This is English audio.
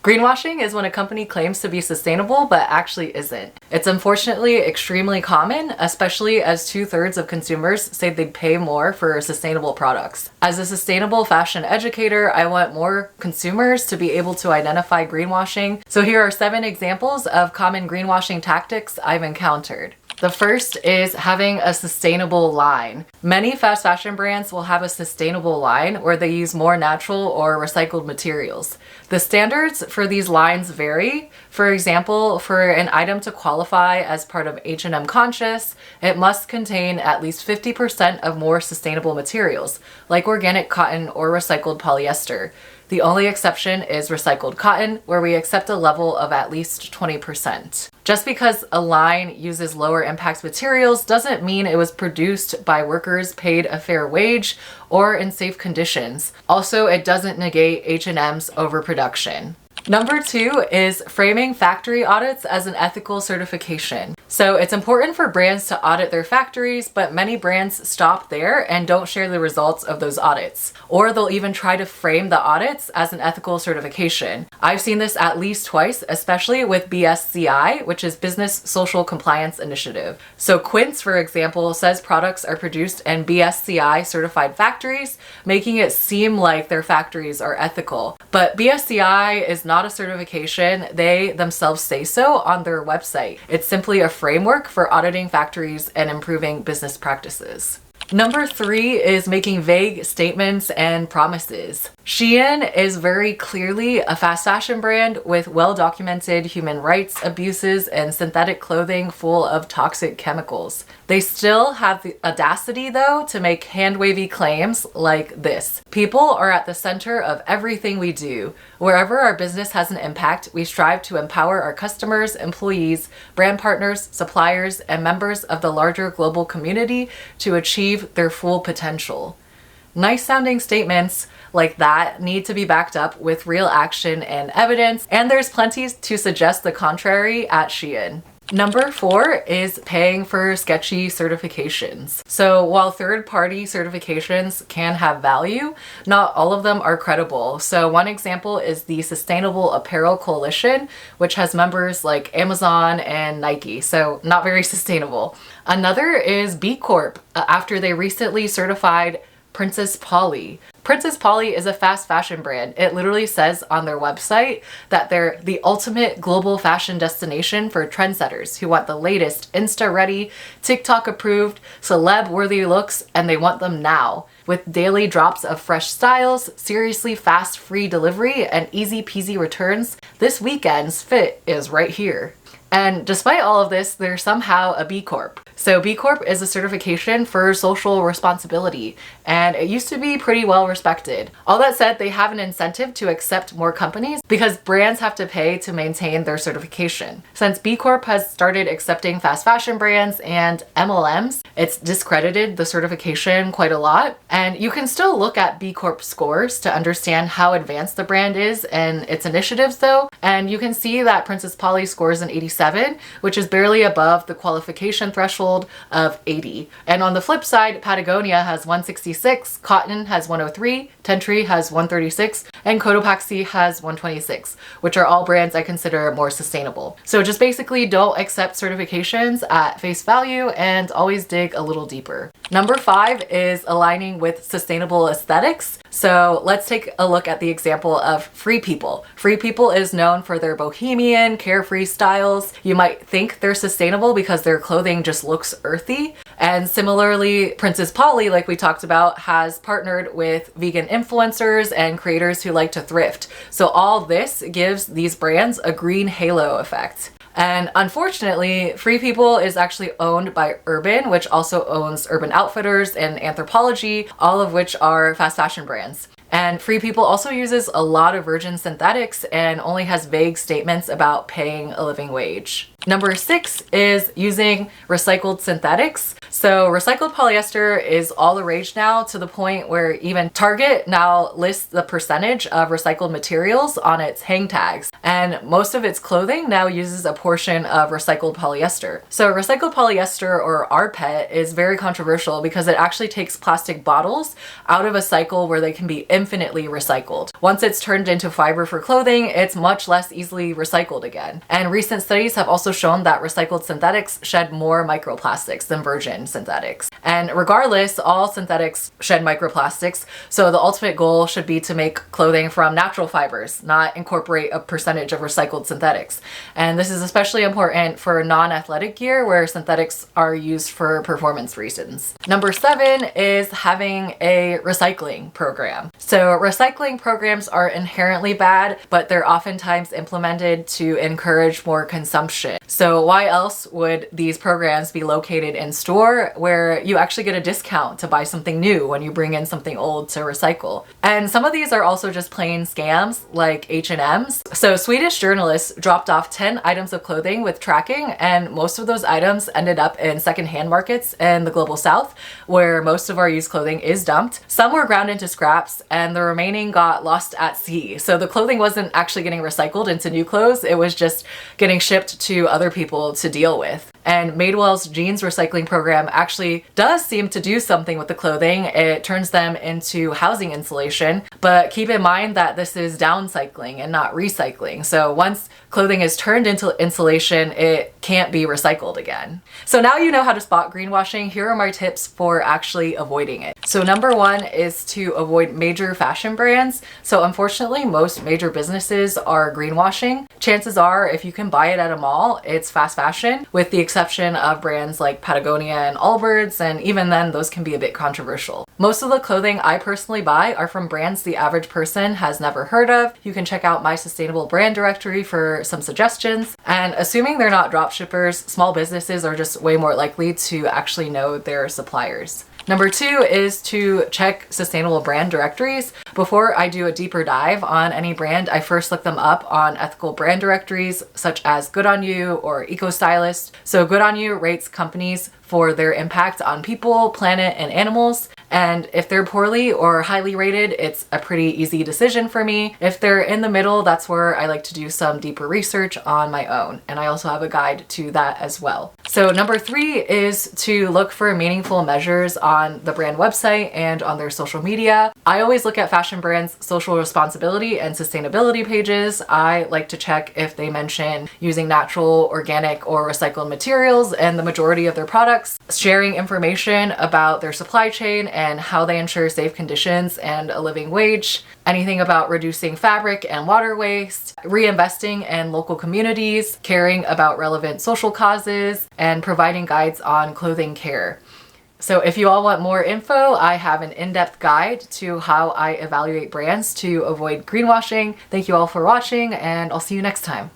Greenwashing is when a company claims to be sustainable but actually isn't. It's unfortunately extremely common, especially as 2/3 of consumers say they'd pay more for sustainable products. As a sustainable fashion educator, I want more consumers to be able to identify greenwashing. So here are 7 examples of common greenwashing tactics I've encountered. The first is having a sustainable line. Many fast fashion brands will have a sustainable line where they use more natural or recycled materials. The standards for these lines vary. For example, for an item to qualify as part of H&M Conscious, it must contain at least 50% of more sustainable materials, like organic cotton or recycled polyester. The only exception is recycled cotton, where we accept a level of at least 20%. Just because a line uses lower impact materials doesn't mean it was produced by workers paid a fair wage or in safe conditions. Also, it doesn't negate H&M's overproduction. Number 2 is framing factory audits as an ethical certification. So it's important for brands to audit their factories, but many brands stop there and don't share the results of those audits. Or they'll even try to frame the audits as an ethical certification. I've seen this at least twice, especially with BSCI, which is Business Social Compliance Initiative. So Quince, for example, says products are produced in BSCI certified factories, making it seem like their factories are ethical. But BSCI is not a certification. They themselves say so on their website. It's simply a framework for auditing factories and improving business practices. Number 3 is making vague statements and promises. Shein is very clearly a fast fashion brand with well-documented human rights abuses and synthetic clothing full of toxic chemicals. They still have the audacity, though, to make hand-wavy claims like this. People are at the center of everything we do. Wherever our business has an impact, we strive to empower our customers, employees, brand partners, suppliers, and members of the larger global community to achieve their full potential. Nice sounding statements like that need to be backed up with real action and evidence, and there's plenty to suggest the contrary at Shein. Number 4 is paying for sketchy certifications. So while third-party certifications can have value, not all of them are credible. So one example is the Sustainable Apparel Coalition, which has members like Amazon and Nike, so not very sustainable. Another is B Corp, after they recently certified Princess Polly. Princess Polly is a fast fashion brand. It literally says on their website that they're the ultimate global fashion destination for trendsetters who want the latest Insta-ready, TikTok-approved, celeb-worthy looks, and they want them now. With daily drops of fresh styles, seriously fast free delivery, and easy-peasy returns, this weekend's fit is right here. And despite all of this, they're somehow a B Corp. So B Corp is a certification for social responsibility, and it used to be pretty well respected. All that said, they have an incentive to accept more companies because brands have to pay to maintain their certification. Since B Corp has started accepting fast fashion brands and MLMs, it's discredited the certification quite a lot. And you can still look at B Corp scores to understand how advanced the brand is and its initiatives though. And you can see that Princess Polly scores an 87, which is barely above the qualification threshold of 80. And on the flip side, Patagonia has 166, Cotton has 103, Tentree has 136, and Cotopaxi has 126, which are all brands I consider more sustainable. So just basically don't accept certifications at face value and always dig a little deeper. Number 5 is aligning with sustainable aesthetics. So let's take a look at the example of Free People. Free People is known for their bohemian, carefree styles. You might think they're sustainable because their clothing just looks earthy. And similarly, Princess Polly, like we talked about, has partnered with vegan influencers and creators who like to thrift. So all this gives these brands a green halo effect. And unfortunately, Free People is actually owned by Urban, which also owns Urban Outfitters and Anthropologie, all of which are fast fashion brands. And Free People also uses a lot of virgin synthetics and only has vague statements about paying a living wage. Number 6 is using recycled synthetics. So recycled polyester is all the rage now, to the point where even Target now lists the percentage of recycled materials on its hang tags. And most of its clothing now uses a portion of recycled polyester. So recycled polyester, or rPET, is very controversial because it actually takes plastic bottles out of a cycle where they can be infinitely recycled. Once it's turned into fiber for clothing, it's much less easily recycled again. And recent studies have also shown that recycled synthetics shed more microplastics than virgin synthetics. And regardless, all synthetics shed microplastics, so the ultimate goal should be to make clothing from natural fibers, not incorporate a percentage of recycled synthetics. And this is especially important for non-athletic gear where synthetics are used for performance reasons. Number 7 is having a recycling program. So recycling programs are inherently bad, but they're oftentimes implemented to encourage more consumption. So why else would these programs be located in store where you actually get a discount to buy something new when you bring in something old to recycle? And some of these are also just plain scams like H&M's. So Swedish journalists dropped off 10 items of clothing with tracking, and most of those items ended up in secondhand markets in the global south, where most of our used clothing is dumped. Some were ground into scraps and the remaining got lost at sea. So the clothing wasn't actually getting recycled into new clothes, it was just getting shipped to other people to deal with. And Madewell's jeans recycling program actually does seem to do something with the clothing. It turns them into housing insulation, but keep in mind that this is downcycling and not recycling. So once clothing is turned into insulation, it can't be recycled again. So now you know how to spot greenwashing. Here are my tips for actually avoiding it. So number 1 is to avoid major fashion brands. So unfortunately, most major businesses are greenwashing. Chances are, if you can buy it at a mall, it's fast fashion, with the exception of brands like Patagonia and Allbirds, and even then, those can be a bit controversial. Most of the clothing I personally buy are from brands the average person has never heard of. You can check out my sustainable brand directory for some suggestions. And assuming they're not drop shippers, small businesses are just way more likely to actually know their suppliers. Number 2 is to check sustainable brand directories. Before I do a deeper dive on any brand, I first look them up on ethical brand directories such as Good On You or Eco Stylist. So Good On You rates companies for their impact on people, planet, and animals. And if they're poorly or highly rated, it's a pretty easy decision for me. If they're in the middle, that's where I like to do some deeper research on my own. And I also have a guide to that as well. So number 3 is to look for meaningful measures on the brand website and on their social media. I always look at fashion brands' social responsibility and sustainability pages. I like to check if they mention using natural, organic, or recycled materials in the majority of their products, sharing information about their supply chain and how they ensure safe conditions and a living wage, anything about reducing fabric and water waste, reinvesting in local communities, caring about relevant social causes, and providing guides on clothing care. So if you all want more info, I have an in-depth guide to how I evaluate brands to avoid greenwashing. Thank you all for watching, and I'll see you next time.